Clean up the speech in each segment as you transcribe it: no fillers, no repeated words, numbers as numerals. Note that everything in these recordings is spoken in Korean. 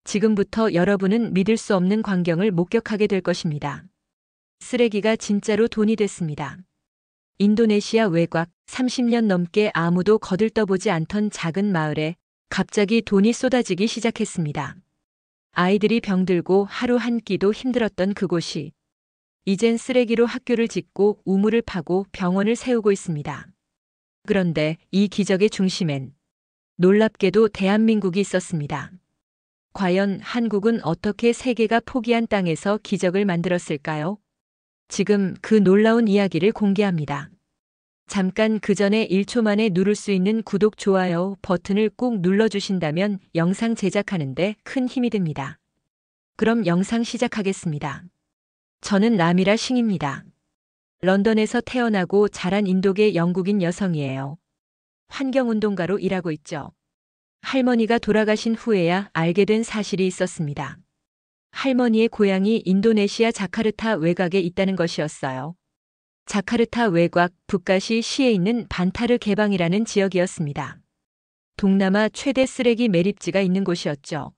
지금부터 여러분은 믿을 수 없는 광경을 목격하게 될 것입니다. 쓰레기가 진짜로 돈이 됐습니다. 인도네시아 외곽 30년 넘게 아무도 거들떠보지 않던 작은 마을에 갑자기 돈이 쏟아지기 시작했습니다. 아이들이 병들고 하루 한 끼도 힘들었던 그곳이 이젠 쓰레기로 학교를 짓고 우물을 파고 병원을 세우고 있습니다. 그런데 이 기적의 중심엔 놀랍게도 대한민국이 있었습니다. 과연 한국은 어떻게 세계가 포기한 땅에서 기적을 만들었을까요? 지금 그 놀라운 이야기를 공개합니다. 잠깐 그 전에 1초 만에 누를 수 있는 구독, 좋아요 버튼을 꼭 눌러주신다면 영상 제작하는데 큰 힘이 됩니다. 그럼 영상 시작하겠습니다. 저는 라미라 싱입니다. 런던에서 태어나고 자란 인도계 영국인 여성이에요. 환경운동가로 일하고 있죠. 할머니가 돌아가신 후에야 알게 된 사실이 있었습니다. 할머니의 고향이 인도네시아 자카르타 외곽에 있다는 것이었어요. 자카르타 외곽 북가시 시에 있는 반타르 게방이라는 지역이었습니다. 동남아 최대 쓰레기 매립지가 있는 곳이었죠.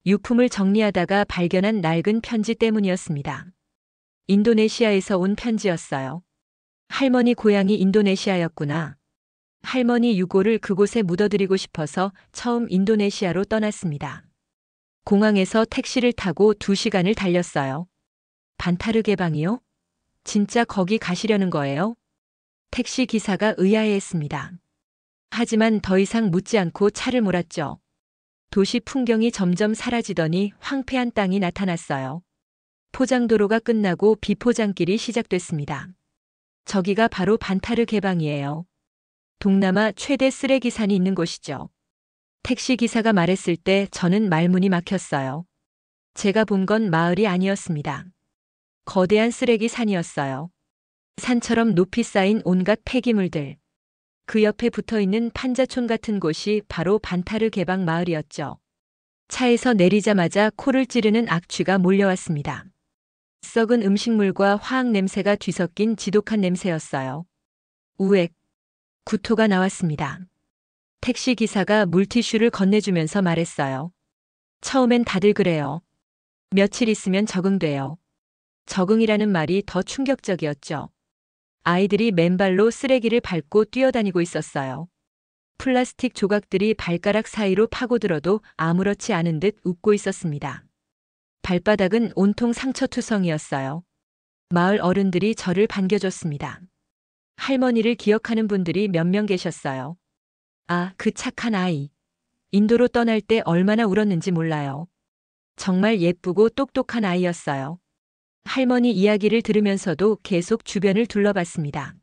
유품을 정리하다가 발견한 낡은 편지 때문이었습니다. 인도네시아에서 온 편지였어요. 할머니 고향이 인도네시아였구나. 할머니 유골을 그곳에 묻어드리고 싶어서 처음 인도네시아로 떠났습니다. 공항에서 택시를 타고 2시간을 달렸어요. 반타르 게방이요? 진짜 거기 가시려는 거예요? 택시 기사가 의아해했습니다. 하지만 더 이상 묻지 않고 차를 몰았죠. 도시 풍경이 점점 사라지더니 황폐한 땅이 나타났어요. 포장도로가 끝나고 비포장길이 시작됐습니다. 저기가 바로 반타르 게방이에요. 동남아 최대 쓰레기산이 있는 곳이죠. 택시 기사가 말했을 때 저는 말문이 막혔어요. 제가 본 건 마을이 아니었습니다. 거대한 쓰레기 산이었어요. 산처럼 높이 쌓인 온갖 폐기물들. 그 옆에 붙어있는 판자촌 같은 곳이 바로 반타르 게방 마을이었죠. 차에서 내리자마자 코를 찌르는 악취가 몰려왔습니다. 썩은 음식물과 화학 냄새가 뒤섞인 지독한 냄새였어요. 우엑. 구토가 나왔습니다. 택시 기사가 물티슈를 건네주면서 말했어요. 처음엔 다들 그래요. 며칠 있으면 적응돼요. 적응이라는 말이 더 충격적이었죠. 아이들이 맨발로 쓰레기를 밟고 뛰어다니고 있었어요. 플라스틱 조각들이 발가락 사이로 파고들어도 아무렇지 않은 듯 웃고 있었습니다. 발바닥은 온통 상처투성이었어요. 마을 어른들이 저를 반겨줬습니다. 할머니를 기억하는 분들이 몇 명 계셨어요. 아, 그 착한 아이. 인도로 떠날 때 얼마나 울었는지 몰라요. 정말 예쁘고 똑똑한 아이였어요. 할머니 이야기를 들으면서도 계속 주변을 둘러봤습니다.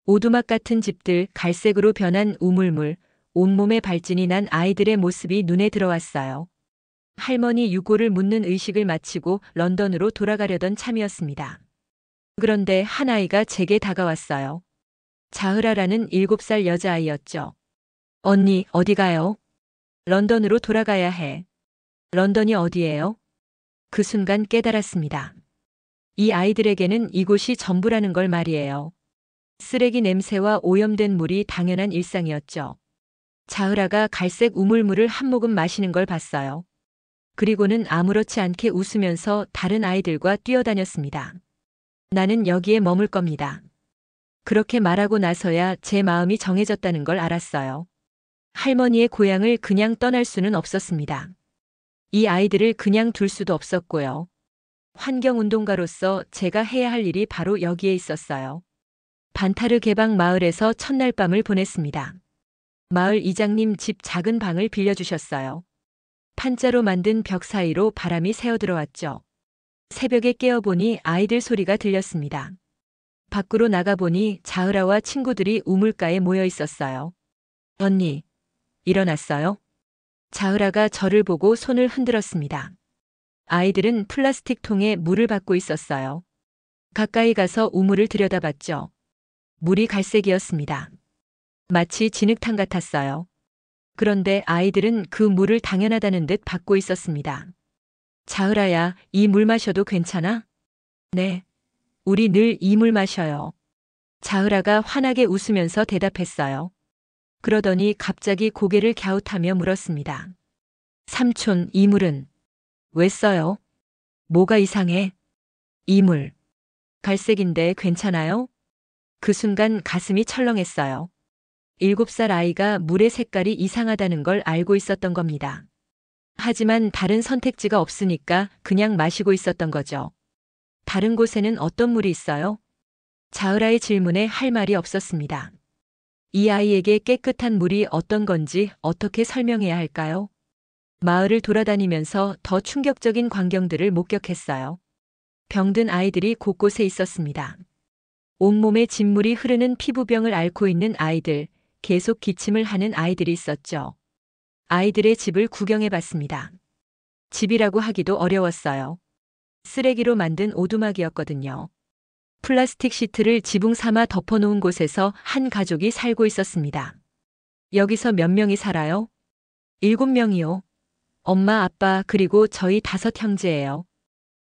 오두막 같은 집들, 갈색으로 변한 우물물, 온몸에 발진이 난 아이들의 모습이 눈에 들어왔어요. 할머니 유골을 묻는 의식을 마치고 런던으로 돌아가려던 참이었습니다. 그런데 한 아이가 제게 다가왔어요. 자흐라라는 7살 여자아이였죠. 언니, 어디 가요? 런던으로 돌아가야 해. 런던이 어디예요? 그 순간 깨달았습니다. 이 아이들에게는 이곳이 전부라는 걸 말이에요. 쓰레기 냄새와 오염된 물이 당연한 일상이었죠. 자흐라가 갈색 우물물을 한 모금 마시는 걸 봤어요. 그리고는 아무렇지 않게 웃으면서 다른 아이들과 뛰어다녔습니다. 나는 여기에 머물 겁니다. 그렇게 말하고 나서야 제 마음이 정해졌다는 걸 알았어요. 할머니의 고향을 그냥 떠날 수는 없었습니다. 이 아이들을 그냥 둘 수도 없었고요. 환경운동가로서 제가 해야 할 일이 바로 여기에 있었어요. 반타르 게방 마을에서 첫날 밤을 보냈습니다. 마을 이장님 집 작은 방을 빌려주셨어요. 판자로 만든 벽 사이로 바람이 새어들어왔죠. 새벽에 깨어보니 아이들 소리가 들렸습니다. 밖으로 나가보니 자흐라와 친구들이 우물가에 모여 있었어요. 언니, 일어났어요? 자흐라가 저를 보고 손을 흔들었습니다. 아이들은 플라스틱 통에 물을 받고 있었어요. 가까이 가서 우물을 들여다봤죠. 물이 갈색이었습니다. 마치 진흙탕 같았어요. 그런데 아이들은 그 물을 당연하다는 듯 받고 있었습니다. 자흐라야, 이 물 마셔도 괜찮아? 네. 우리 늘 이 물 마셔요. 자흐라가 환하게 웃으면서 대답했어요. 그러더니 갑자기 고개를 갸웃하며 물었습니다. 삼촌, 이 물은 왜 써요? 뭐가 이상해? 이 물, 갈색인데 괜찮아요? 그 순간 가슴이 철렁했어요. 7살 아이가 물의 색깔이 이상하다는 걸 알고 있었던 겁니다. 하지만 다른 선택지가 없으니까 그냥 마시고 있었던 거죠. 다른 곳에는 어떤 물이 있어요? 자으라의 질문에 할 말이 없었습니다. 이 아이에게 깨끗한 물이 어떤 건지 어떻게 설명해야 할까요? 마을을 돌아다니면서 더 충격적인 광경들을 목격했어요. 병든 아이들이 곳곳에 있었습니다. 온몸에 진물이 흐르는 피부병을 앓고 있는 아이들, 계속 기침을 하는 아이들이 있었죠. 아이들의 집을 구경해 봤습니다. 집이라고 하기도 어려웠어요. 쓰레기로 만든 오두막이었거든요. 플라스틱 시트를 지붕 삼아 덮어놓은 곳에서 한 가족이 살고 있었습니다. 여기서 몇 명이 살아요? 7명이요. 엄마, 아빠, 그리고 저희 5 형제예요.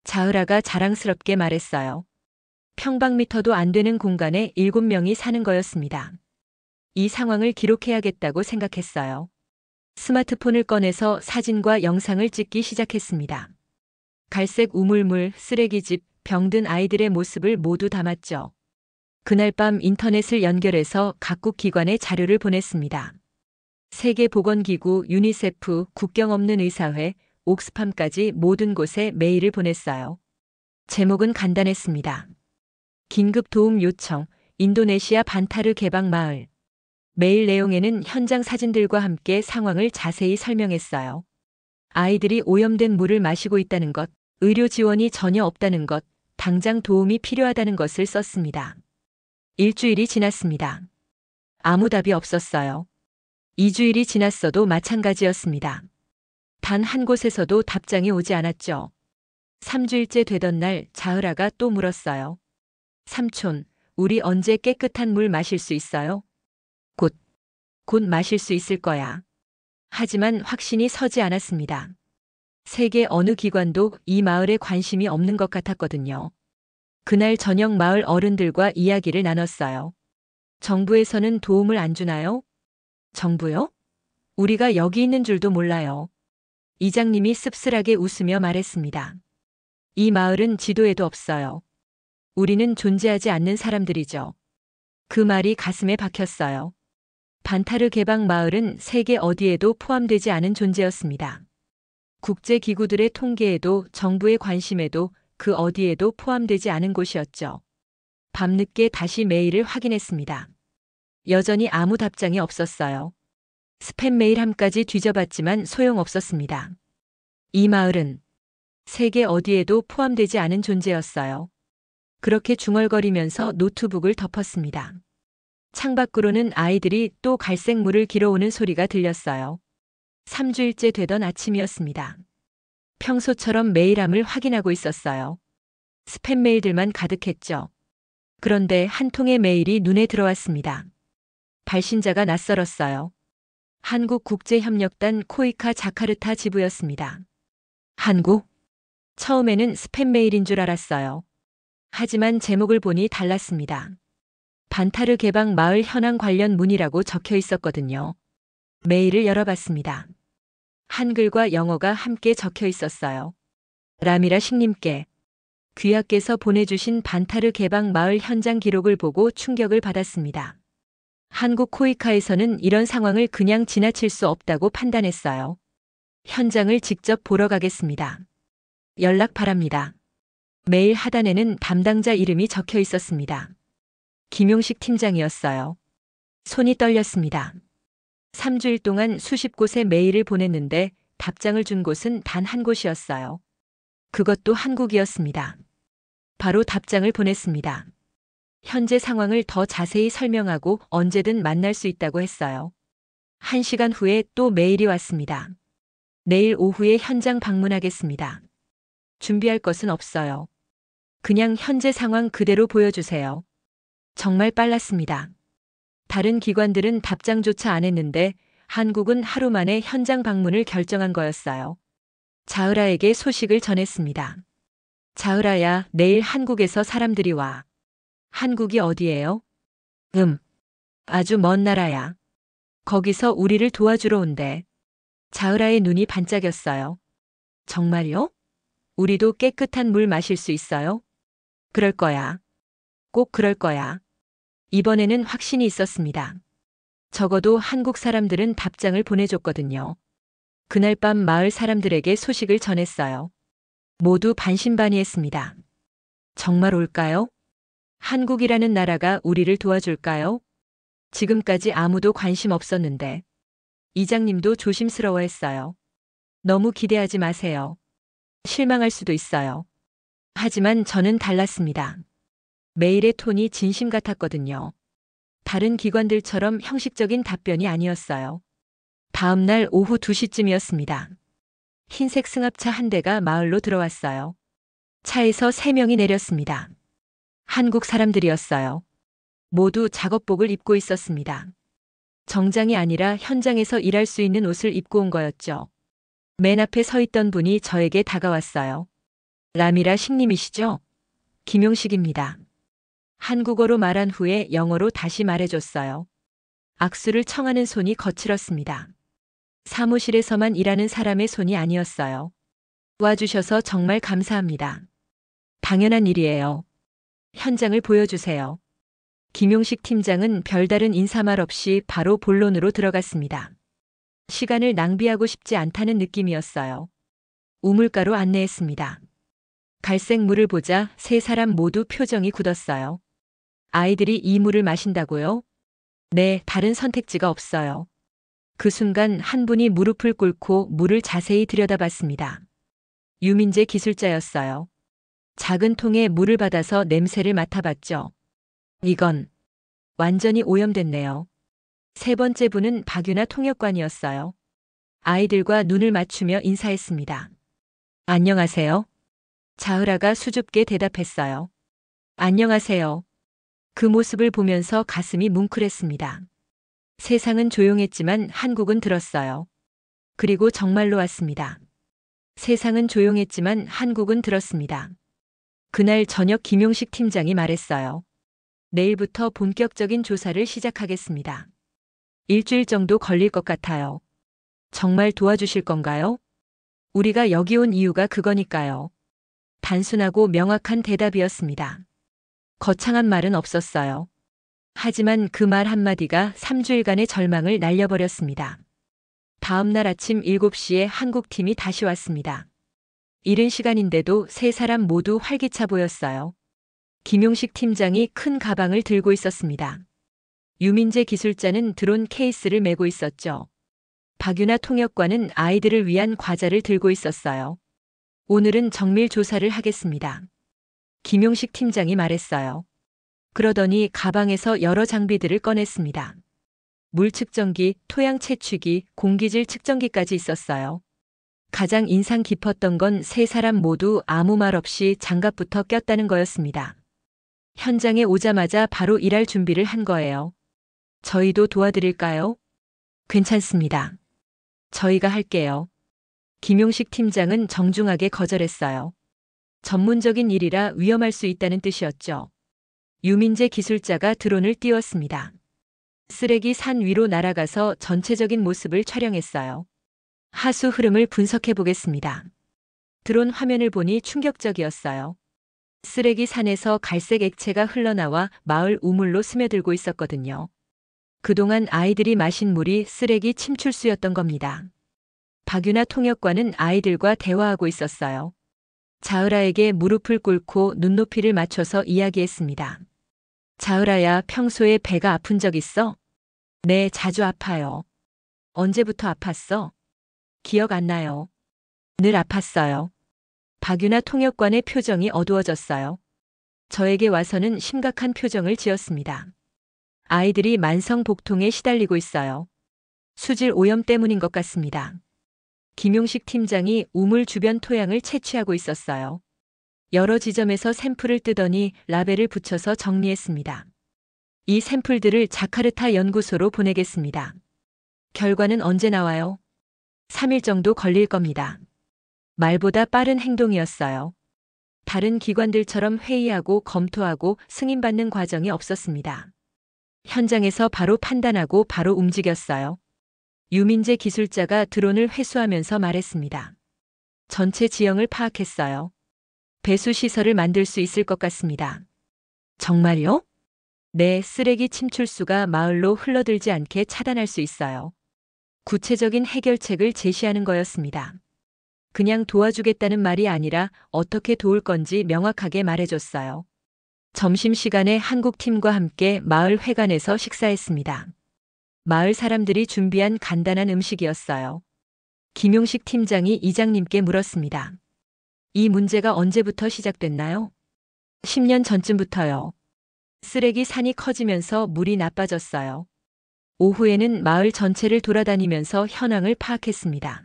자으라가 자랑스럽게 말했어요. 평방미터도 안 되는 공간에 7명이 사는 거였습니다. 이 상황을 기록해야겠다고 생각했어요. 스마트폰을 꺼내서 사진과 영상을 찍기 시작했습니다. 갈색 우물물, 쓰레기집, 병든 아이들의 모습을 모두 담았죠. 그날 밤 인터넷을 연결해서 각국 기관에 자료를 보냈습니다. 세계보건기구, 유니세프, 국경 없는 의사회, 옥스팜까지 모든 곳에 메일을 보냈어요. 제목은 간단했습니다. 긴급 도움 요청, 인도네시아 반타르 개방 마을. 메일 내용에는 현장 사진들과 함께 상황을 자세히 설명했어요. 아이들이 오염된 물을 마시고 있다는 것, 의료 지원이 전혀 없다는 것, 당장 도움이 필요하다는 것을 썼습니다. 일주일이 지났습니다. 아무 답이 없었어요. 2주일이 지났어도 마찬가지였습니다. 단 한 곳에서도 답장이 오지 않았죠. 3주일째 되던 날 자으라가 또 물었어요. 삼촌, 우리 언제 깨끗한 물 마실 수 있어요? 곧 마실 수 있을 거야. 하지만 확신이 서지 않았습니다. 세계 어느 기관도 이 마을에 관심이 없는 것 같았거든요. 그날 저녁 마을 어른들과 이야기를 나눴어요. 정부에서는 도움을 안 주나요? 정부요? 우리가 여기 있는 줄도 몰라요. 이장님이 씁쓸하게 웃으며 말했습니다. 이 마을은 지도에도 없어요. 우리는 존재하지 않는 사람들이죠. 그 말이 가슴에 박혔어요. 반타르 개방 마을은 세계 어디에도 포함되지 않은 존재였습니다. 국제기구들의 통계에도 정부의 관심에도 그 어디에도 포함되지 않은 곳이었죠. 밤늦게 다시 메일을 확인했습니다. 여전히 아무 답장이 없었어요. 스팸 메일함까지 뒤져봤지만 소용없었습니다. 이 마을은 세계 어디에도 포함되지 않은 존재였어요. 그렇게 중얼거리면서 노트북을 덮었습니다. 창밖으로는 아이들이 또 갈색 물을 길어오는 소리가 들렸어요. 3주일째 되던 아침이었습니다. 평소처럼 메일함을 확인하고 있었어요. 스팸 메일들만 가득했죠. 그런데 한 통의 메일이 눈에 들어왔습니다. 발신자가 낯설었어요. 한국국제협력단 코이카 자카르타 지부였습니다. 한국? 처음에는 스팸 메일인 줄 알았어요. 하지만 제목을 보니 달랐습니다. 반타르 개방 마을 현황 관련 문의라고 적혀 있었거든요. 메일을 열어봤습니다. 한글과 영어가 함께 적혀 있었어요. 라미라 식님께 귀하께서 보내주신 반타르 개방 마을 현장 기록을 보고 충격을 받았습니다. 한국 코이카에서는 이런 상황을 그냥 지나칠 수 없다고 판단했어요. 현장을 직접 보러 가겠습니다. 연락 바랍니다. 메일 하단에는 담당자 이름이 적혀 있었습니다. 김용식 팀장이었어요. 손이 떨렸습니다. 3주일 동안 수십 곳에 메일을 보냈는데 답장을 준 곳은 단 한 곳이었어요. 그것도 한국이었습니다. 바로 답장을 보냈습니다. 현재 상황을 더 자세히 설명하고 언제든 만날 수 있다고 했어요. 1시간 후에 또 메일이 왔습니다. 내일 오후에 현장 방문하겠습니다. 준비할 것은 없어요. 그냥 현재 상황 그대로 보여주세요. 정말 빨랐습니다. 다른 기관들은 답장조차 안 했는데 한국은 하루 만에 현장 방문을 결정한 거였어요. 자으라에게 소식을 전했습니다. 자으라야, 내일 한국에서 사람들이 와. 한국이 어디예요? 아주 먼 나라야. 거기서 우리를 도와주러 온대. 자으라의 눈이 반짝였어요. 정말요? 우리도 깨끗한 물 마실 수 있어요? 그럴 거야. 꼭 그럴 거야. 이번에는 확신이 있었습니다. 적어도 한국 사람들은 답장을 보내줬거든요. 그날 밤 마을 사람들에게 소식을 전했어요. 모두 반신반의했습니다. 정말 올까요? 한국이라는 나라가 우리를 도와줄까요? 지금까지 아무도 관심 없었는데. 이장님도 조심스러워했어요. 너무 기대하지 마세요. 실망할 수도 있어요. 하지만 저는 달랐습니다. 메일의 톤이 진심 같았거든요. 다른 기관들처럼 형식적인 답변이 아니었어요. 다음 날 오후 2시쯤이었습니다. 흰색 승합차 한 대가 마을로 들어왔어요. 차에서 3명이 내렸습니다. 한국 사람들이었어요. 모두 작업복을 입고 있었습니다. 정장이 아니라 현장에서 일할 수 있는 옷을 입고 온 거였죠. 맨 앞에 서 있던 분이 저에게 다가왔어요. 라미라 식님이시죠? 김용식입니다. 한국어로 말한 후에 영어로 다시 말해줬어요. 악수를 청하는 손이 거칠었습니다. 사무실에서만 일하는 사람의 손이 아니었어요. 와주셔서 정말 감사합니다. 당연한 일이에요. 현장을 보여주세요. 김용식 팀장은 별다른 인사말 없이 바로 본론으로 들어갔습니다. 시간을 낭비하고 싶지 않다는 느낌이었어요. 우물가로 안내했습니다. 갈색 물을 보자 3사람 모두 표정이 굳었어요. 아이들이 이 물을 마신다고요? 네, 다른 선택지가 없어요. 그 순간 한 분이 무릎을 꿇고 물을 자세히 들여다봤습니다. 유민재 기술자였어요. 작은 통에 물을 받아서 냄새를 맡아봤죠. 이건 완전히 오염됐네요. 3번째 분은 박유나 통역관이었어요. 아이들과 눈을 맞추며 인사했습니다. 안녕하세요. 자으라가 수줍게 대답했어요. 안녕하세요. 그 모습을 보면서 가슴이 뭉클했습니다. 세상은 조용했지만 한국은 들었어요. 그리고 정말로 왔습니다. 세상은 조용했지만 한국은 들었습니다. 그날 저녁 김용식 팀장이 말했어요. 내일부터 본격적인 조사를 시작하겠습니다. 일주일 정도 걸릴 것 같아요. 정말 도와주실 건가요? 우리가 여기 온 이유가 그거니까요. 단순하고 명확한 대답이었습니다. 거창한 말은 없었어요. 하지만 그 말 한마디가 3주일간의 절망을 날려버렸습니다. 다음 날 아침 7시에 한국팀이 다시 왔습니다. 이른 시간인데도 3사람 모두 활기차 보였어요. 김용식 팀장이 큰 가방을 들고 있었습니다. 유민재 기술자는 드론 케이스를 메고 있었죠. 박유나 통역관은 아이들을 위한 과자를 들고 있었어요. 오늘은 정밀 조사를 하겠습니다. 김용식 팀장이 말했어요. 그러더니 가방에서 여러 장비들을 꺼냈습니다. 물 측정기, 토양 채취기, 공기질 측정기까지 있었어요. 가장 인상 깊었던 건 3사람 모두 아무 말 없이 장갑부터 꼈다는 거였습니다. 현장에 오자마자 바로 일할 준비를 한 거예요. 저희도 도와드릴까요? 괜찮습니다. 저희가 할게요. 김용식 팀장은 정중하게 거절했어요. 전문적인 일이라 위험할 수 있다는 뜻이었죠. 유민재 기술자가 드론을 띄웠습니다. 쓰레기 산 위로 날아가서 전체적인 모습을 촬영했어요. 하수 흐름을 분석해 보겠습니다. 드론 화면을 보니 충격적이었어요. 쓰레기 산에서 갈색 액체가 흘러나와 마을 우물로 스며들고 있었거든요. 그동안 아이들이 마신 물이 쓰레기 침출수였던 겁니다. 박유나 통역관은 아이들과 대화하고 있었어요. 자으라에게 무릎을 꿇고 눈높이를 맞춰서 이야기했습니다. 자으라야, 평소에 배가 아픈 적 있어? 네, 자주 아파요. 언제부터 아팠어? 기억 안 나요. 늘 아팠어요. 박유나 통역관의 표정이 어두워졌어요. 저에게 와서는 심각한 표정을 지었습니다. 아이들이 만성 복통에 시달리고 있어요. 수질 오염 때문인 것 같습니다. 김용식 팀장이 우물 주변 토양을 채취하고 있었어요. 여러 지점에서 샘플을 뜯더니 라벨을 붙여서 정리했습니다. 이 샘플들을 자카르타 연구소로 보내겠습니다. 결과는 언제 나와요? 3일 정도 걸릴 겁니다. 말보다 빠른 행동이었어요. 다른 기관들처럼 회의하고 검토하고 승인받는 과정이 없었습니다. 현장에서 바로 판단하고 바로 움직였어요. 유민재 기술자가 드론을 회수하면서 말했습니다. 전체 지형을 파악했어요. 배수 시설을 만들 수 있을 것 같습니다. 정말요? 네, 쓰레기 침출수가 마을로 흘러들지 않게 차단할 수 있어요. 구체적인 해결책을 제시하는 거였습니다. 그냥 도와주겠다는 말이 아니라 어떻게 도울 건지 명확하게 말해줬어요. 점심시간에 한국팀과 함께 마을 회관에서 식사했습니다. 마을 사람들이 준비한 간단한 음식이었어요. 김용식 팀장이 이장님께 물었습니다. 이 문제가 언제부터 시작됐나요? 10년 전쯤부터요. 쓰레기 산이 커지면서 물이 나빠졌어요. 오후에는 마을 전체를 돌아다니면서 현황을 파악했습니다.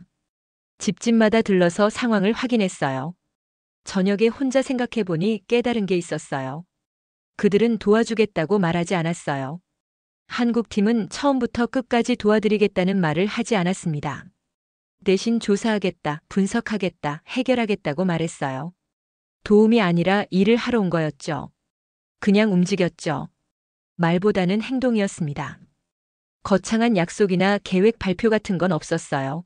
집집마다 들러서 상황을 확인했어요. 저녁에 혼자 생각해보니 깨달은 게 있었어요. 그들은 도와주겠다고 말하지 않았어요. 한국팀은 처음부터 끝까지 도와드리겠다는 말을 하지 않았습니다. 대신 조사하겠다, 분석하겠다, 해결하겠다고 말했어요. 도움이 아니라 일을 하러 온 거였죠. 그냥 움직였죠. 말보다는 행동이었습니다. 거창한 약속이나 계획 발표 같은 건 없었어요.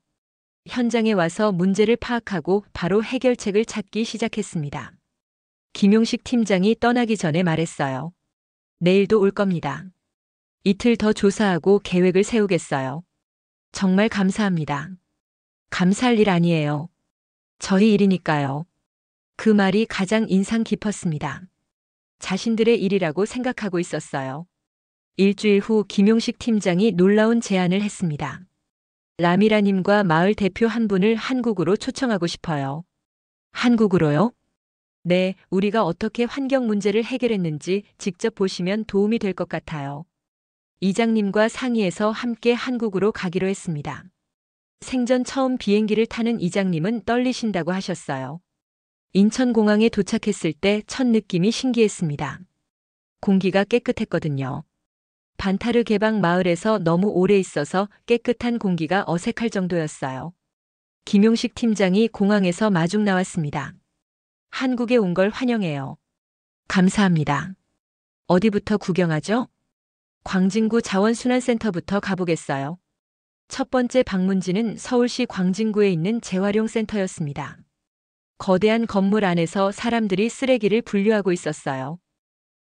현장에 와서 문제를 파악하고 바로 해결책을 찾기 시작했습니다. 김용식 팀장이 떠나기 전에 말했어요. 내일도 올 겁니다. 이틀 더 조사하고 계획을 세우겠어요. 정말 감사합니다. 감사할 일 아니에요. 저희 일이니까요. 그 말이 가장 인상 깊었습니다. 자신들의 일이라고 생각하고 있었어요. 일주일 후 김용식 팀장이 놀라운 제안을 했습니다. 라미라님과 마을 대표 한 분을 한국으로 초청하고 싶어요. 한국으로요? 네, 우리가 어떻게 환경 문제를 해결했는지 직접 보시면 도움이 될 것 같아요. 이장님과 상의해서 함께 한국으로 가기로 했습니다. 생전 처음 비행기를 타는 이장님은 떨리신다고 하셨어요. 인천공항에 도착했을 때 첫 느낌이 신기했습니다. 공기가 깨끗했거든요. 반타르 개방 마을에서 너무 오래 있어서 깨끗한 공기가 어색할 정도였어요. 김용식 팀장이 공항에서 마중 나왔습니다. 한국에 온 걸 환영해요. 감사합니다. 어디부터 구경하죠? 광진구 자원순환센터부터 가보겠어요. 첫 번째 방문지는 서울시 광진구에 있는 재활용센터였습니다. 거대한 건물 안에서 사람들이 쓰레기를 분류하고 있었어요.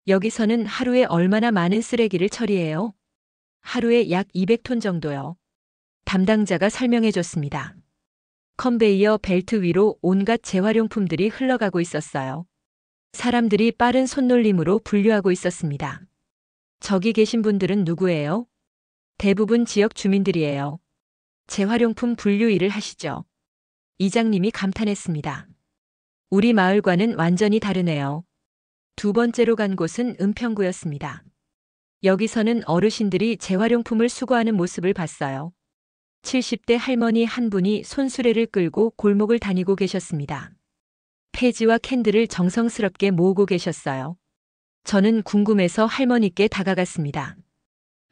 여기서는 하루에 얼마나 많은 쓰레기를 처리해요? 하루에 약 200톤 정도요. 담당자가 설명해 줬습니다. 컨베이어 벨트 위로 온갖 재활용품들이 흘러가고 있었어요. 사람들이 빠른 손놀림으로 분류하고 있었습니다. 저기 계신 분들은 누구예요? 대부분 지역 주민들이에요. 재활용품 분류 일을 하시죠. 이장님이 감탄했습니다. 우리 마을과는 완전히 다르네요. 두 번째로 간 곳은 은평구였습니다. 여기서는 어르신들이 재활용품을 수거하는 모습을 봤어요. 70대 할머니 한 분이 손수레를 끌고 골목을 다니고 계셨습니다. 폐지와 캔들을 정성스럽게 모으고 계셨어요. 저는 궁금해서 할머니께 다가갔습니다.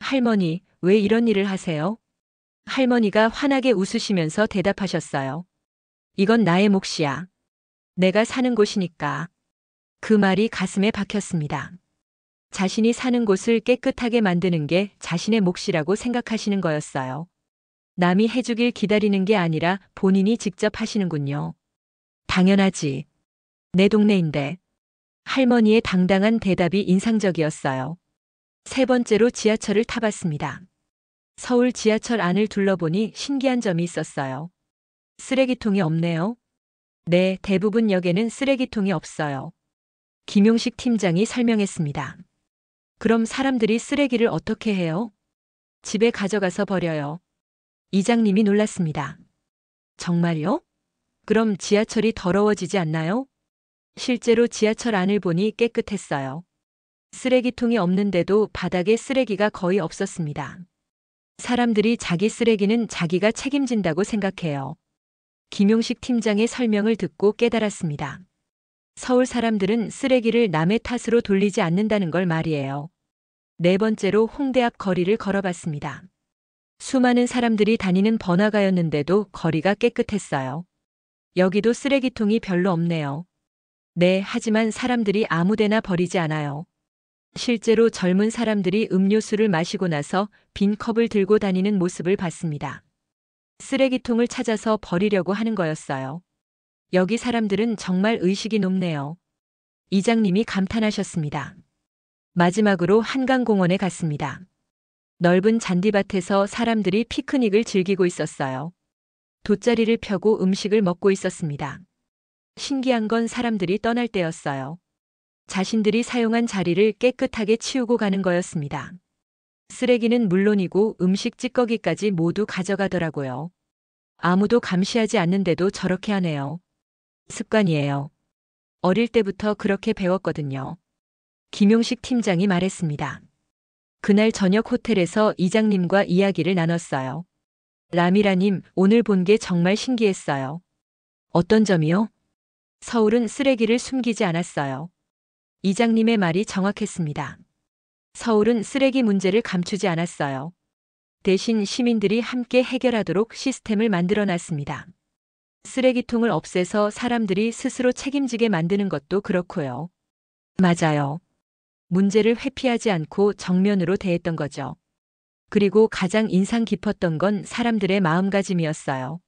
할머니, 왜 이런 일을 하세요? 할머니가 환하게 웃으시면서 대답하셨어요. 이건 나의 몫이야. 내가 사는 곳이니까. 그 말이 가슴에 박혔습니다. 자신이 사는 곳을 깨끗하게 만드는 게 자신의 몫이라고 생각하시는 거였어요. 남이 해주길 기다리는 게 아니라 본인이 직접 하시는군요. 당연하지. 내 동네인데. 할머니의 당당한 대답이 인상적이었어요. 세 번째로 지하철을 타봤습니다. 서울 지하철 안을 둘러보니 신기한 점이 있었어요. 쓰레기통이 없네요. 네, 대부분 역에는 쓰레기통이 없어요. 김용식 팀장이 설명했습니다. 그럼 사람들이 쓰레기를 어떻게 해요? 집에 가져가서 버려요. 이장님이 놀랐습니다. 정말요? 그럼 지하철이 더러워지지 않나요? 실제로 지하철 안을 보니 깨끗했어요. 쓰레기통이 없는데도 바닥에 쓰레기가 거의 없었습니다. 사람들이 자기 쓰레기는 자기가 책임진다고 생각해요. 김용식 팀장의 설명을 듣고 깨달았습니다. 서울 사람들은 쓰레기를 남의 탓으로 돌리지 않는다는 걸 말이에요. 네 번째로 홍대 앞 거리를 걸어봤습니다. 수많은 사람들이 다니는 번화가였는데도 거리가 깨끗했어요. 여기도 쓰레기통이 별로 없네요. 네, 하지만 사람들이 아무데나 버리지 않아요. 실제로 젊은 사람들이 음료수를 마시고 나서 빈 컵을 들고 다니는 모습을 봤습니다. 쓰레기통을 찾아서 버리려고 하는 거였어요. 여기 사람들은 정말 의식이 높네요. 이장님이 감탄하셨습니다. 마지막으로 한강공원에 갔습니다. 넓은 잔디밭에서 사람들이 피크닉을 즐기고 있었어요. 돗자리를 펴고 음식을 먹고 있었습니다. 신기한 건 사람들이 떠날 때였어요. 자신들이 사용한 자리를 깨끗하게 치우고 가는 거였습니다. 쓰레기는 물론이고 음식 찌꺼기까지 모두 가져가더라고요. 아무도 감시하지 않는데도 저렇게 하네요. 습관이에요. 어릴 때부터 그렇게 배웠거든요. 김용식 팀장이 말했습니다. 그날 저녁 호텔에서 이장님과 이야기를 나눴어요. 라미라님, 오늘 본 게 정말 신기했어요. 어떤 점이요? 서울은 쓰레기를 숨기지 않았어요. 이장님의 말이 정확했습니다. 서울은 쓰레기 문제를 감추지 않았어요. 대신 시민들이 함께 해결하도록 시스템을 만들어 놨습니다. 쓰레기통을 없애서 사람들이 스스로 책임지게 만드는 것도 그렇고요. 맞아요. 문제를 회피하지 않고 정면으로 대했던 거죠. 그리고 가장 인상 깊었던 건 사람들의 마음가짐이었어요.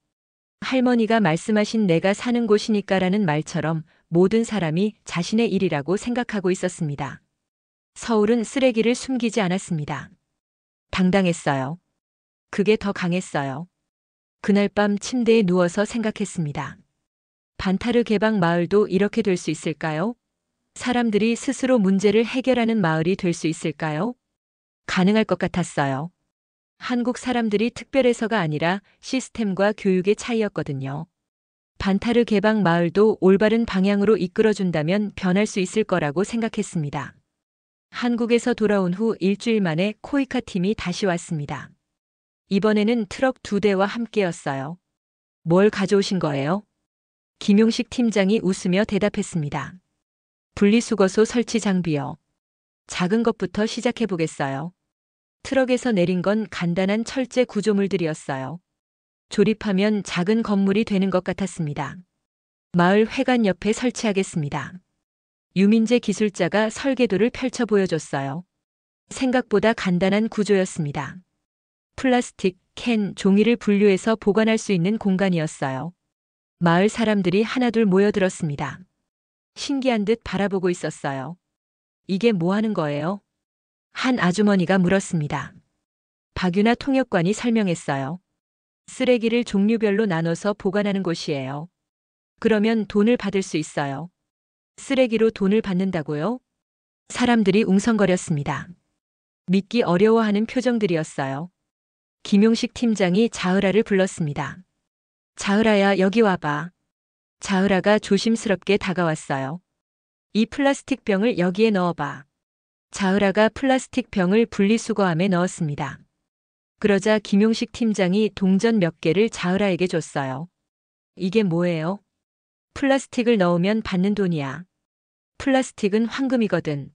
할머니가 말씀하신 내가 사는 곳이니까라는 말처럼 모든 사람이 자신의 일이라고 생각하고 있었습니다. 서울은 쓰레기를 숨기지 않았습니다. 당당했어요. 그게 더 강했어요. 그날 밤 침대에 누워서 생각했습니다. 반타르 개방 마을도 이렇게 될 수 있을까요? 사람들이 스스로 문제를 해결하는 마을이 될 수 있을까요? 가능할 것 같았어요. 한국 사람들이 특별해서가 아니라 시스템과 교육의 차이였거든요. 반타르 개방 마을도 올바른 방향으로 이끌어준다면 변할 수 있을 거라고 생각했습니다. 한국에서 돌아온 후 일주일 만에 코이카 팀이 다시 왔습니다. 이번에는 트럭 2대와 함께였어요. 뭘 가져오신 거예요? 김용식 팀장이 웃으며 대답했습니다. 분리수거소 설치 장비요. 작은 것부터 시작해 보겠어요. 트럭에서 내린 건 간단한 철제 구조물들이었어요. 조립하면 작은 건물이 되는 것 같았습니다. 마을 회관 옆에 설치하겠습니다. 유민재 기술자가 설계도를 펼쳐 보여줬어요. 생각보다 간단한 구조였습니다. 플라스틱, 캔, 종이를 분류해서 보관할 수 있는 공간이었어요. 마을 사람들이 하나둘 모여들었습니다. 신기한 듯 바라보고 있었어요. 이게 뭐 하는 거예요? 한 아주머니가 물었습니다. 박유나 통역관이 설명했어요. 쓰레기를 종류별로 나눠서 보관하는 곳이에요. 그러면 돈을 받을 수 있어요. 쓰레기로 돈을 받는다고요? 사람들이 웅성거렸습니다. 믿기 어려워하는 표정들이었어요. 김용식 팀장이 자으라를 불렀습니다. 자으라야, 여기 와봐. 자으라가 조심스럽게 다가왔어요. 이 플라스틱 병을 여기에 넣어봐. 자으라가 플라스틱 병을 분리수거함에 넣었습니다. 그러자 김용식 팀장이 동전 몇 개를 자으라에게 줬어요. 이게 뭐예요? 플라스틱을 넣으면 받는 돈이야. 플라스틱은 황금이거든.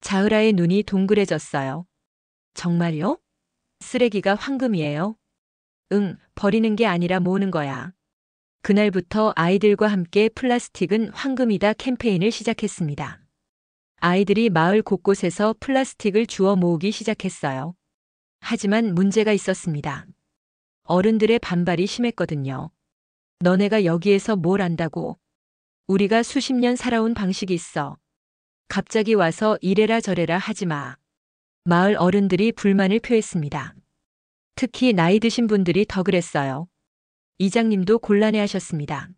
자으라의 눈이 동그래졌어요. 정말요? 쓰레기가 황금이에요? 응, 버리는 게 아니라 모으는 거야. 그날부터 아이들과 함께 플라스틱은 황금이다 캠페인을 시작했습니다. 아이들이 마을 곳곳에서 플라스틱을 주워 모으기 시작했어요. 하지만 문제가 있었습니다. 어른들의 반발이 심했거든요. 너네가 여기에서 뭘 안다고? 우리가 수십 년 살아온 방식이 있어. 갑자기 와서 이래라 저래라 하지 마. 마을 어른들이 불만을 표했습니다. 특히 나이 드신 분들이 더 그랬어요. 이장님도 곤란해하셨습니다.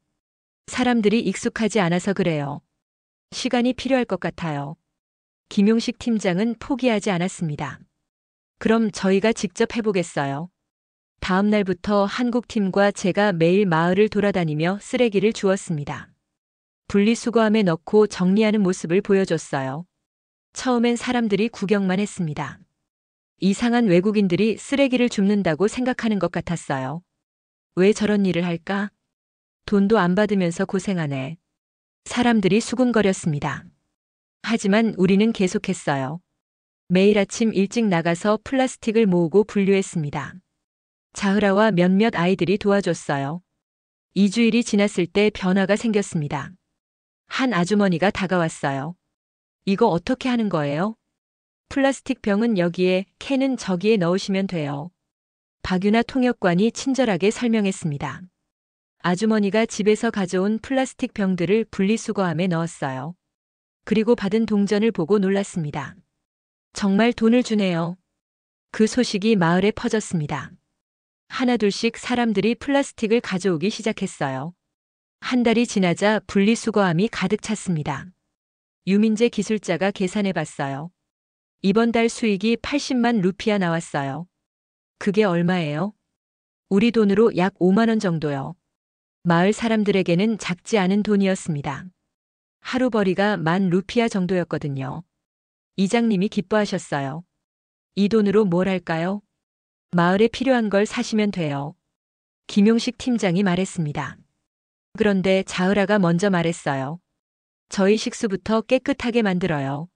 사람들이 익숙하지 않아서 그래요. 시간이 필요할 것 같아요. 김용식 팀장은 포기하지 않았습니다. 그럼 저희가 직접 해보겠어요. 다음 날부터 한국팀과 제가 매일 마을을 돌아다니며 쓰레기를 주웠습니다. 분리수거함에 넣고 정리하는 모습을 보여줬어요. 처음엔 사람들이 구경만 했습니다. 이상한 외국인들이 쓰레기를 줍는다고 생각하는 것 같았어요. 왜 저런 일을 할까? 돈도 안 받으면서 고생하네. 사람들이 수군거렸습니다. 하지만 우리는 계속했어요. 매일 아침 일찍 나가서 플라스틱을 모으고 분류했습니다. 자흐라와 몇몇 아이들이 도와줬어요. 2주일이 지났을 때 변화가 생겼습니다. 한 아주머니가 다가왔어요. 이거 어떻게 하는 거예요? 플라스틱 병은 여기에, 캔은 저기에 넣으시면 돼요. 박유나 통역관이 친절하게 설명했습니다. 아주머니가 집에서 가져온 플라스틱 병들을 분리수거함에 넣었어요. 그리고 받은 동전을 보고 놀랐습니다. 정말 돈을 주네요. 그 소식이 마을에 퍼졌습니다. 하나둘씩 사람들이 플라스틱을 가져오기 시작했어요. 한 달이 지나자 분리수거함이 가득 찼습니다. 유민재 기술자가 계산해 봤어요. 이번 달 수익이 80만 루피아 나왔어요. 그게 얼마예요? 우리 돈으로 약 5만 원 정도요. 마을 사람들에게는 작지 않은 돈이었습니다. 하루벌이가 1만 루피아 정도였거든요. 이장님이 기뻐하셨어요. 이 돈으로 뭘 할까요? 마을에 필요한 걸 사시면 돼요. 김용식 팀장이 말했습니다. 그런데 자으라가 먼저 말했어요. 저희 식수부터 깨끗하게 만들어요.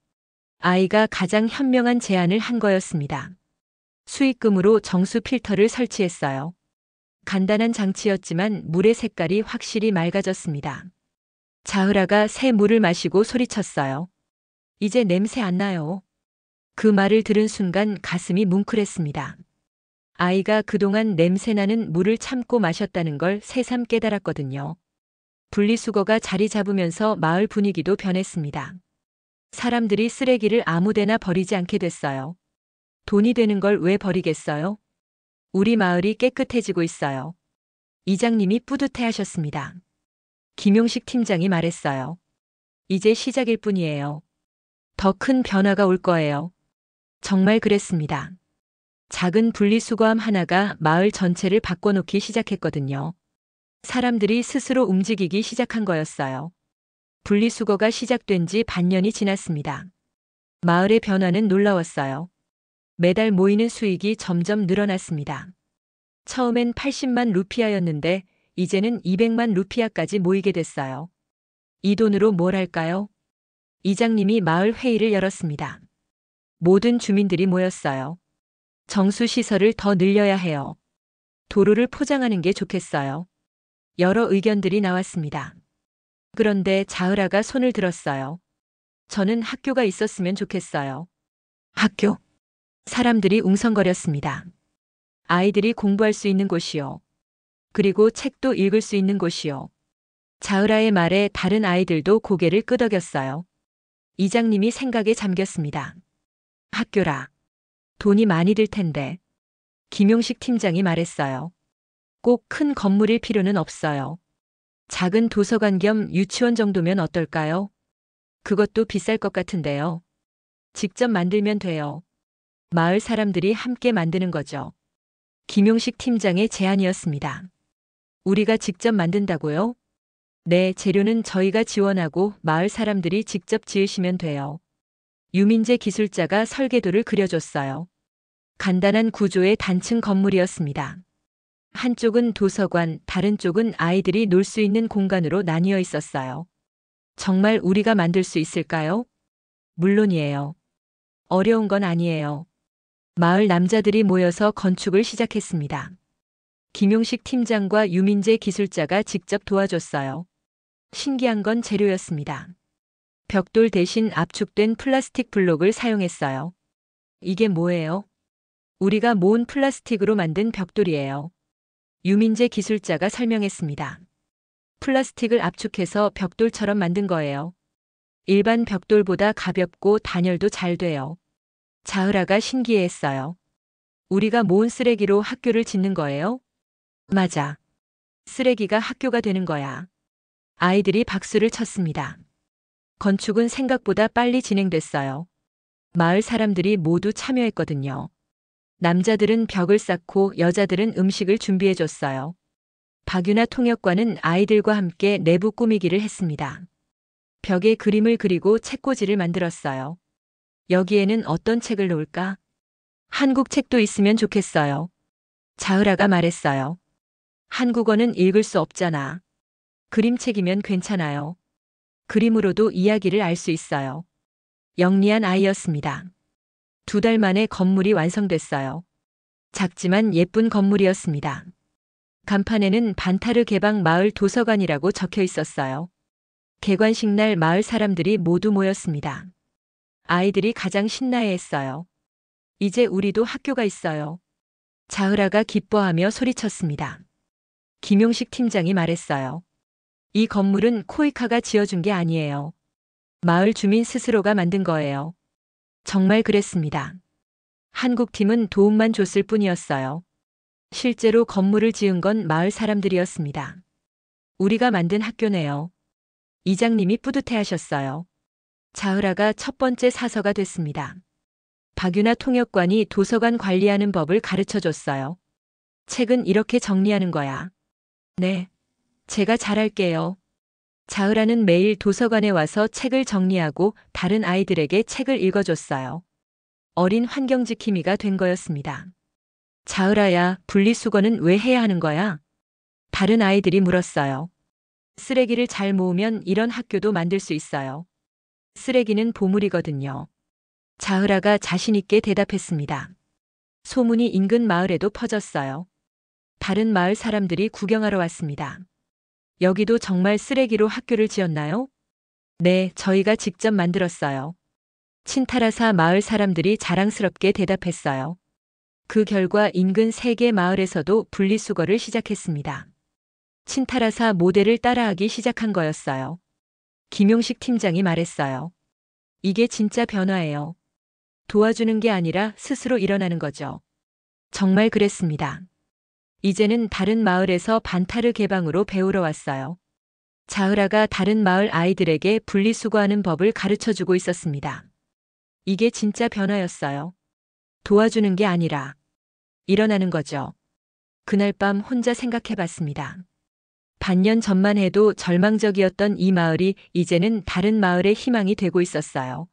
아이가 가장 현명한 제안을 한 거였습니다. 수익금으로 정수 필터를 설치했어요. 간단한 장치였지만 물의 색깔이 확실히 맑아졌습니다. 자으라가 새 물을 마시고 소리쳤어요. 이제 냄새 안 나요. 그 말을 들은 순간 가슴이 뭉클했습니다. 아이가 그동안 냄새나는 물을 참고 마셨다는 걸 새삼 깨달았거든요. 분리수거가 자리 잡으면서 마을 분위기도 변했습니다. 사람들이 쓰레기를 아무데나 버리지 않게 됐어요. 돈이 되는 걸 왜 버리겠어요? 우리 마을이 깨끗해지고 있어요. 이장님이 뿌듯해하셨습니다. 김용식 팀장이 말했어요. 이제 시작일 뿐이에요. 더 큰 변화가 올 거예요. 정말 그랬습니다. 작은 분리수거함 하나가 마을 전체를 바꿔놓기 시작했거든요. 사람들이 스스로 움직이기 시작한 거였어요. 분리수거가 시작된 지 반년이 지났습니다. 마을의 변화는 놀라웠어요. 매달 모이는 수익이 점점 늘어났습니다. 처음엔 80만 루피아였는데 이제는 200만 루피아까지 모이게 됐어요. 이 돈으로 뭘 할까요? 이장님이 마을 회의를 열었습니다. 모든 주민들이 모였어요. 정수시설을 더 늘려야 해요. 도로를 포장하는 게 좋겠어요. 여러 의견들이 나왔습니다. 그런데 자으라가 손을 들었어요. 저는 학교가 있었으면 좋겠어요. 학교? 사람들이 웅성거렸습니다. 아이들이 공부할 수 있는 곳이요. 그리고 책도 읽을 수 있는 곳이요. 자으라의 말에 다른 아이들도 고개를 끄덕였어요. 이장님이 생각에 잠겼습니다. 학교라. 돈이 많이 들 텐데. 김용식 팀장이 말했어요. 꼭 큰 건물일 필요는 없어요. 작은 도서관 겸 유치원 정도면 어떨까요? 그것도 비쌀 것 같은데요. 직접 만들면 돼요. 마을 사람들이 함께 만드는 거죠. 김용식 팀장의 제안이었습니다. 우리가 직접 만든다고요? 네, 재료는 저희가 지원하고 마을 사람들이 직접 지으시면 돼요. 유민재 기술자가 설계도를 그려줬어요. 간단한 구조의 단층 건물이었습니다. 한쪽은 도서관, 다른 쪽은 아이들이 놀 수 있는 공간으로 나뉘어 있었어요. 정말 우리가 만들 수 있을까요? 물론이에요. 어려운 건 아니에요. 마을 남자들이 모여서 건축을 시작했습니다. 김용식 팀장과 유민재 기술자가 직접 도와줬어요. 신기한 건 재료였습니다. 벽돌 대신 압축된 플라스틱 블록을 사용했어요. 이게 뭐예요? 우리가 모은 플라스틱으로 만든 벽돌이에요. 유민재 기술자가 설명했습니다. 플라스틱을 압축해서 벽돌처럼 만든 거예요. 일반 벽돌보다 가볍고 단열도 잘 돼요. 자으라가 신기해했어요. 우리가 모은 쓰레기로 학교를 짓는 거예요? 맞아. 쓰레기가 학교가 되는 거야. 아이들이 박수를 쳤습니다. 건축은 생각보다 빨리 진행됐어요. 마을 사람들이 모두 참여했거든요. 남자들은 벽을 쌓고 여자들은 음식을 준비해줬어요. 박유나 통역관은 아이들과 함께 내부 꾸미기를 했습니다. 벽에 그림을 그리고 책꽂이를 만들었어요. 여기에는 어떤 책을 놓을까? 한국 책도 있으면 좋겠어요. 자으라가 말했어요. 한국어는 읽을 수 없잖아. 그림책이면 괜찮아요. 그림으로도 이야기를 알 수 있어요. 영리한 아이였습니다. 2달 만에 건물이 완성됐어요. 작지만 예쁜 건물이었습니다. 간판에는 반타르 개방 마을 도서관이라고 적혀 있었어요. 개관식 날 마을 사람들이 모두 모였습니다. 아이들이 가장 신나해했어요. 이제 우리도 학교가 있어요. 자흐라가 기뻐하며 소리쳤습니다. 김용식 팀장이 말했어요. 이 건물은 코이카가 지어준 게 아니에요. 마을 주민 스스로가 만든 거예요. 정말 그랬습니다. 한국팀은 도움만 줬을 뿐이었어요. 실제로 건물을 지은 건 마을 사람들이었습니다. 우리가 만든 학교네요. 이장님이 뿌듯해하셨어요. 자흐라가 첫 번째 사서가 됐습니다. 박윤아 통역관이 도서관 관리하는 법을 가르쳐 줬어요. 책은 이렇게 정리하는 거야. 네. 제가 잘할게요. 자흐라는 매일 도서관에 와서 책을 정리하고 다른 아이들에게 책을 읽어줬어요. 어린 환경지킴이가 된 거였습니다. 자흐라야, 분리수거는 왜 해야 하는 거야? 다른 아이들이 물었어요. 쓰레기를 잘 모으면 이런 학교도 만들 수 있어요. 쓰레기는 보물이거든요. 자흐라가 자신있게 대답했습니다. 소문이 인근 마을에도 퍼졌어요. 다른 마을 사람들이 구경하러 왔습니다. 여기도 정말 쓰레기로 학교를 지었나요? 네, 저희가 직접 만들었어요. 친타라사 마을 사람들이 자랑스럽게 대답했어요. 그 결과 인근 3개 마을에서도 분리수거를 시작했습니다. 친타라사 모델을 따라하기 시작한 거였어요. 김용식 팀장이 말했어요. 이게 진짜 변화예요. 도와주는 게 아니라 스스로 일어나는 거죠. 정말 그랬습니다. 이제는 다른 마을에서 반타르 개방으로 배우러 왔어요. 자흐라가 다른 마을 아이들에게 분리수거하는 법을 가르쳐주고 있었습니다. 이게 진짜 변화였어요. 도와주는 게 아니라 일어나는 거죠. 그날 밤 혼자 생각해봤습니다. 반년 전만 해도 절망적이었던 이 마을이 이제는 다른 마을의 희망이 되고 있었어요.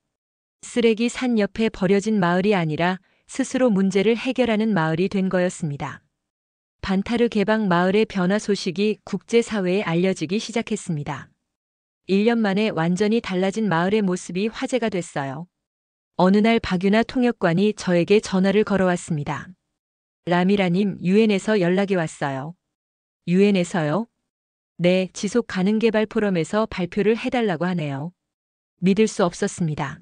쓰레기 산 옆에 버려진 마을이 아니라 스스로 문제를 해결하는 마을이 된 거였습니다. 반타르 개방 마을의 변화 소식이 국제사회에 알려지기 시작했습니다. 1년 만에 완전히 달라진 마을의 모습이 화제가 됐어요. 어느 날 박윤아 통역관이 저에게 전화를 걸어왔습니다. 라미라님, 유엔에서 연락이 왔어요. 유엔에서요? 네, 지속 가능 개발 포럼에서 발표를 해달라고 하네요. 믿을 수 없었습니다.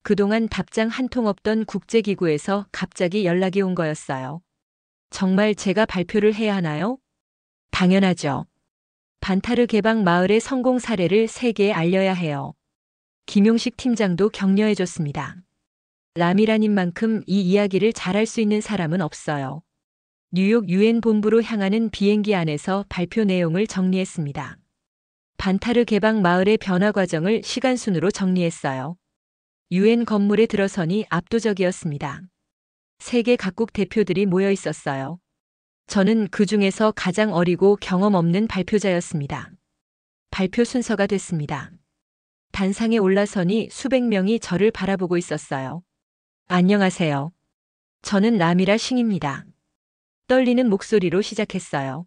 그동안 답장 한 통 없던 국제기구에서 갑자기 연락이 온 거였어요. 정말 제가 발표를 해야 하나요? 당연하죠. 반타르 개방 마을의 성공 사례를 세계에 알려야 해요. 김용식 팀장도 격려해줬습니다. 라미라님만큼 이 이야기를 잘할 수 있는 사람은 없어요. 뉴욕 유엔 본부로 향하는 비행기 안에서 발표 내용을 정리했습니다. 반타르 개방 마을의 변화 과정을 시간순으로 정리했어요. 유엔 건물에 들어서니 압도적이었습니다. 세계 각국 대표들이 모여 있었어요. 저는 그 중에서 가장 어리고 경험 없는 발표자였습니다. 발표 순서가 됐습니다. 단상에 올라서니 수백 명이 저를 바라보고 있었어요. 안녕하세요. 저는 라미라 싱입니다. 떨리는 목소리로 시작했어요.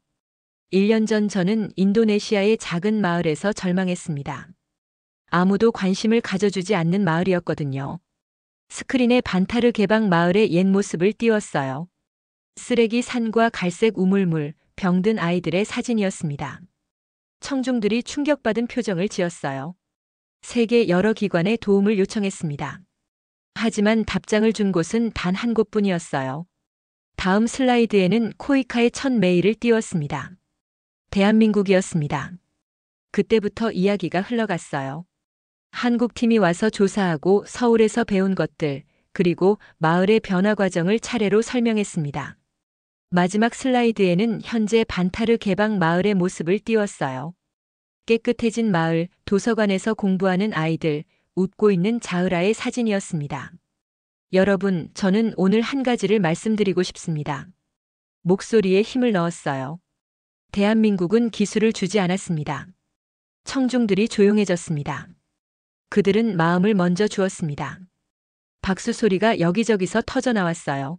1년 전 저는 인도네시아의 작은 마을에서 절망했습니다. 아무도 관심을 가져주지 않는 마을이었거든요. 스크린에 반타르 개방 마을의 옛 모습을 띄웠어요. 쓰레기 산과 갈색 우물물, 병든 아이들의 사진이었습니다. 청중들이 충격받은 표정을 지었어요. 세계 여러 기관에 도움을 요청했습니다. 하지만 답장을 준 곳은 단 한 곳뿐이었어요. 다음 슬라이드에는 코이카의 첫 메일을 띄웠습니다. 대한민국이었습니다. 그때부터 이야기가 흘러갔어요. 한국팀이 와서 조사하고 서울에서 배운 것들, 그리고 마을의 변화 과정을 차례로 설명했습니다. 마지막 슬라이드에는 현재 반타르 개방 마을의 모습을 띄웠어요. 깨끗해진 마을, 도서관에서 공부하는 아이들, 웃고 있는 자흐라의 사진이었습니다. 여러분, 저는 오늘 한 가지를 말씀드리고 싶습니다. 목소리에 힘을 넣었어요. 대한민국은 기술을 주지 않았습니다. 청중들이 조용해졌습니다. 그들은 마음을 먼저 주었습니다. 박수 소리가 여기저기서 터져나왔어요.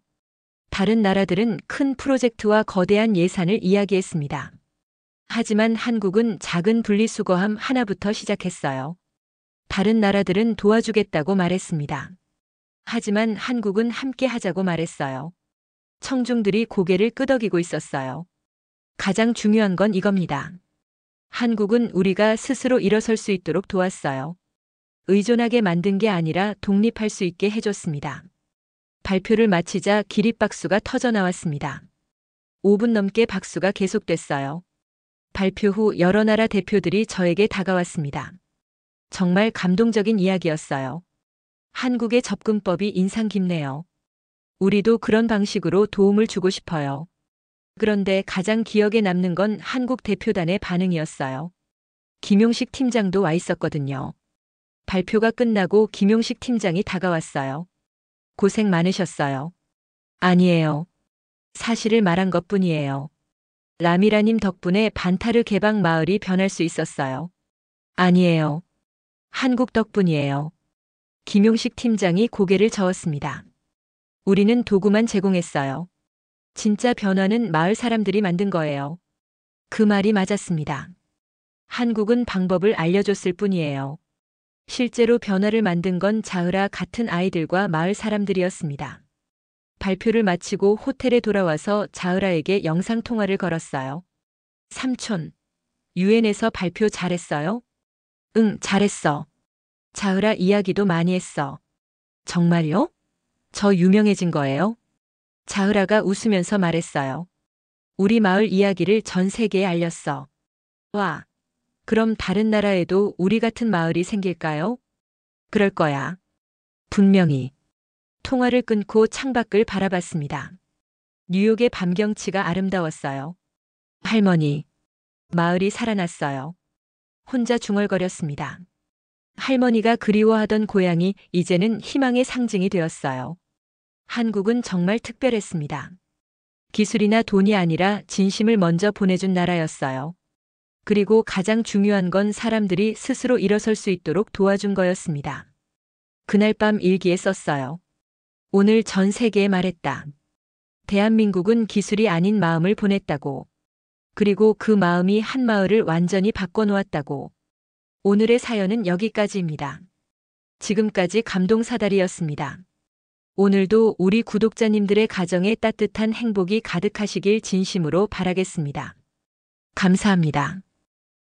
다른 나라들은 큰 프로젝트와 거대한 예산을 이야기했습니다. 하지만 한국은 작은 분리수거함 하나부터 시작했어요. 다른 나라들은 도와주겠다고 말했습니다. 하지만 한국은 함께 하자고 말했어요. 청중들이 고개를 끄덕이고 있었어요. 가장 중요한 건 이겁니다. 한국은 우리가 스스로 일어설 수 있도록 도왔어요. 의존하게 만든 게 아니라 독립할 수 있게 해줬습니다. 발표를 마치자 기립박수가 터져 나왔습니다. 5분 넘게 박수가 계속됐어요. 발표 후 여러 나라 대표들이 저에게 다가왔습니다. 정말 감동적인 이야기였어요. 한국의 접근법이 인상 깊네요. 우리도 그런 방식으로 도움을 주고 싶어요. 그런데 가장 기억에 남는 건 한국 대표단의 반응이었어요. 김용식 팀장도 와 있었거든요. 발표가 끝나고 김용식 팀장이 다가왔어요. 고생 많으셨어요. 아니에요. 사실을 말한 것뿐이에요. 라미라님 덕분에 반타르 개방 마을이 변할 수 있었어요. 아니에요. 한국 덕분이에요. 김용식 팀장이 고개를 저었습니다. 우리는 도구만 제공했어요. 진짜 변화는 마을 사람들이 만든 거예요. 그 말이 맞았습니다. 한국은 방법을 알려줬을 뿐이에요. 실제로 변화를 만든 건 자흐라 같은 아이들과 마을 사람들이었습니다. 발표를 마치고 호텔에 돌아와서 자흐라에게 영상통화를 걸었어요. 삼촌, 유엔에서 발표 잘했어요? 응, 잘했어. 자흐라 이야기도 많이 했어. 정말요? 저 유명해진 거예요? 자흐라가 웃으면서 말했어요. 우리 마을 이야기를 전 세계에 알렸어. 와, 그럼 다른 나라에도 우리 같은 마을이 생길까요? 그럴 거야. 분명히. 통화를 끊고 창밖을 바라봤습니다. 뉴욕의 밤 경치가 아름다웠어요. 할머니. 마을이 살아났어요. 혼자 중얼거렸습니다. 할머니가 그리워하던 고향이 이제는 희망의 상징이 되었어요. 한국은 정말 특별했습니다. 기술이나 돈이 아니라 진심을 먼저 보내준 나라였어요. 그리고 가장 중요한 건 사람들이 스스로 일어설 수 있도록 도와준 거였습니다. 그날 밤 일기에 썼어요. 오늘 전 세계에 말했다. 대한민국은 기술이 아닌 마음을 보냈다고. 그리고 그 마음이 한 마을을 완전히 바꿔놓았다고. 오늘의 사연은 여기까지입니다. 지금까지 감동사다리였습니다. 오늘도 우리 구독자님들의 가정에 따뜻한 행복이 가득하시길 진심으로 바라겠습니다. 감사합니다.